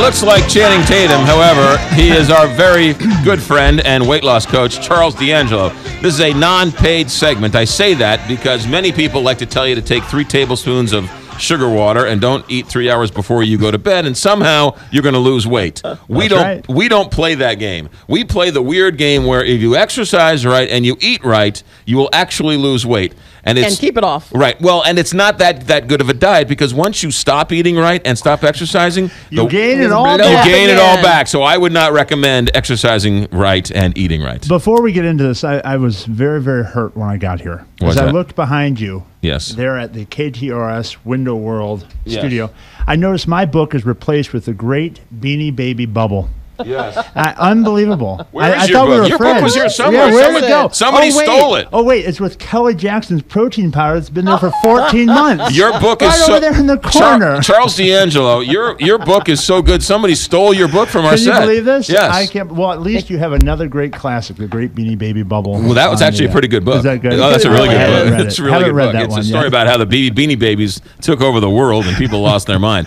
looks like Channing Tatum. However, he is our very good friend and weight loss coach, Charles D'Angelo. This is a non-paid segment. I say that because many people like to tell you to take 3 tablespoons of sugar water and don't eat 3 hours before you go to bed, and somehow you're going to lose weight. We don't play that game. We play the weird game where if you exercise right and you eat right, you will actually lose weight. And keep it off. Right. Well, and it's not that good of a diet because once you stop eating right and stop exercising, you gain it all back. You gain it all back. So I would not recommend exercising right and eating right. Before we get into this, I was very, very hurt when I got here. As I looked behind you, there at the KTRS Window World studio, I noticed my book is replaced with the great Beanie Baby Bubble. Yes. Unbelievable. I thought we were friends. Your book was here somewhere. Yeah, where did it go? Somebody stole it. Oh, wait. It's with Kelly Jackson's protein powder. It's been there for 14 months. Your book is over there in the corner. Charles D'Angelo, your book is so good. Somebody stole your book from our set. Can you believe this? Yes. I can't. Well, at least you have another great classic, the great Beanie Baby Bubble. Well, that was actually a pretty good book. Is that good? Oh, that's a really good book. It's a really good book. It's a story about how the Beanie Babies took over the world and people lost their mind.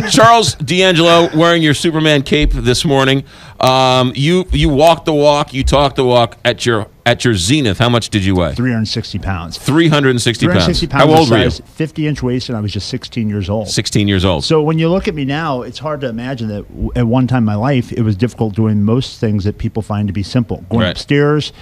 Charles D'Angelo wearing your Superman cape this morning. You walked the walk, you talked the walk at your zenith. How much did you weigh? 360 pounds. 360 pounds. How old were you? 50-inch waist, and I was just 16 years old. 16 years old. So when you look at me now, it's hard to imagine that at one time in my life, it was difficult doing most things that people find to be simple. Going upstairs,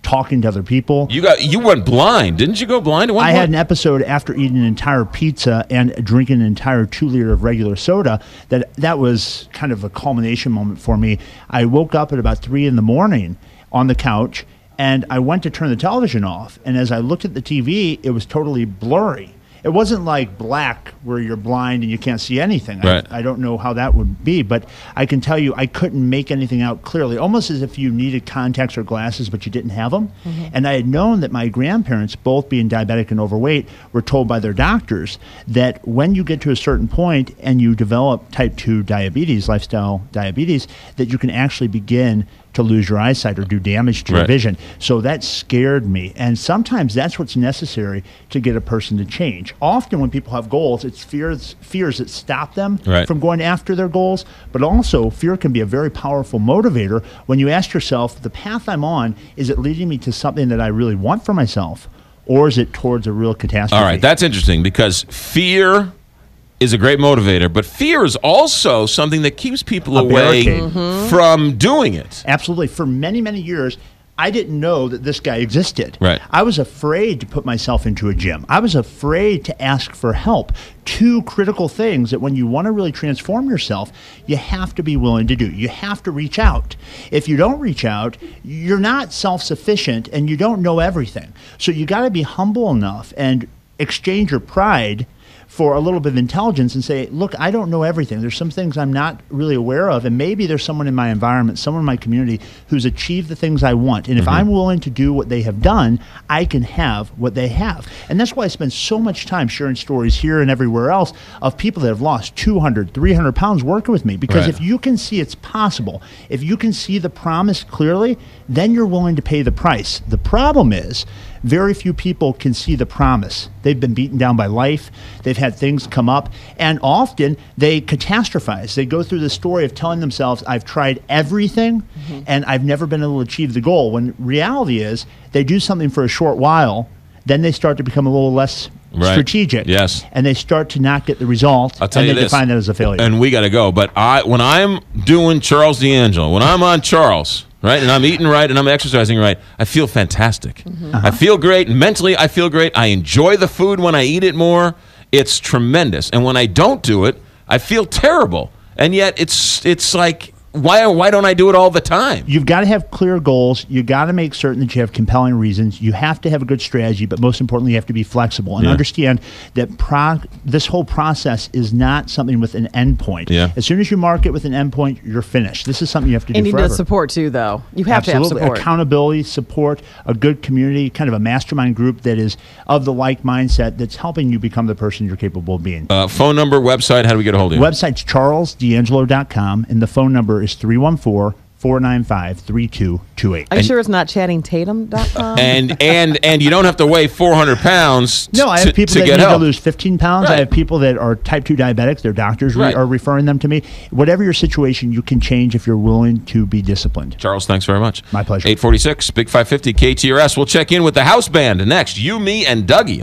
talking to other people. You went blind. Didn't you go blind at one point? I had an episode after eating an entire pizza and drinking an entire 2-liter of regular soda that was kind of a culmination moment for me. I woke up at about 3 in the morning on the couch, and I went to turn the television off. And as I looked at the TV, it was totally blurry. It wasn't like black where you're blind and you can't see anything. Right. I don't know how that would be, but I can tell you I couldn't make anything out clearly, almost as if you needed contacts or glasses, but you didn't have them. Mm-hmm. And I had known that my grandparents, both being diabetic and overweight, were told by their doctors that when you get to a certain point and you develop type 2 diabetes, lifestyle diabetes, that you can actually begin to lose your eyesight or do damage to your vision. So that scared me. And sometimes that's what's necessary to get a person to change. Often when people have goals, it's fears that stop them from going after their goals. But also, fear can be a very powerful motivator when you ask yourself, the path I'm on, is it leading me to something that I really want for myself? Or is it towards a real catastrophe? All right, that's interesting because fear is a great motivator, but fear is also something that keeps people away from doing it. Absolutely. For many, many years, I didn't know that this guy existed. Right. I was afraid to put myself into a gym. I was afraid to ask for help. 2 critical things that when you want to really transform yourself, you have to be willing to do. You have to reach out. If you don't reach out, you're not self-sufficient and you don't know everything. So you got to be humble enough and exchange your pride for a little bit of intelligence and say, look, I don't know everything. There's some things I'm not really aware of, and maybe there's someone in my environment, someone in my community who's achieved the things I want. And if I'm willing to do what they have done, I can have what they have. And that's why I spend so much time sharing stories here and everywhere else of people that have lost 200, 300 pounds working with me. Because if you can see it's possible, if you can see the promise clearly, then you're willing to pay the price. The problem is, very few people can see the promise. They've been beaten down by life. They've had things come up. And often they catastrophize. They go through the story of telling themselves, I've tried everything and I've never been able to achieve the goal. When reality is they do something for a short while, then they start to become a little less strategic. Yes. And they start to not get the result. I'll tell you and they this, define that as a failure. And we got to go. But when I'm doing Charles D'Angelo, when I'm on Charles, right, and I'm eating right and I'm exercising right, I feel fantastic. I feel great. Mentally, I feel great. I enjoy the food when I eat it more. It's tremendous. And when I don't do it, I feel terrible. And yet it's like, why don't I do it all the time? You've got to have clear goals. You've got to make certain that you have compelling reasons. You have to have a good strategy, but most importantly, you have to be flexible and understand that this whole process is not something with an end point. As soon as you mark it with an end point, you're finished. This is something you have to do forever. And you need support too, though. You have to have support. Accountability, support, a good community, kind of a mastermind group that is of the like mindset that's helping you become the person you're capable of being. Phone number, website, how do we get a hold of you? Website's charlesdangelo.com, and the phone number is 314 888-495-3228. Are you sure it's not chattingtatum.com? And you don't have to weigh 400 pounds No, I have people to that get need help. to lose 15 pounds. Right. I have people that are type 2 diabetics. Their doctors are referring them to me. Whatever your situation, you can change if you're willing to be disciplined. Charles, thanks very much. My pleasure. 846, Big 550, KTRS. We'll check in with the house band next. You, me, and Dougie.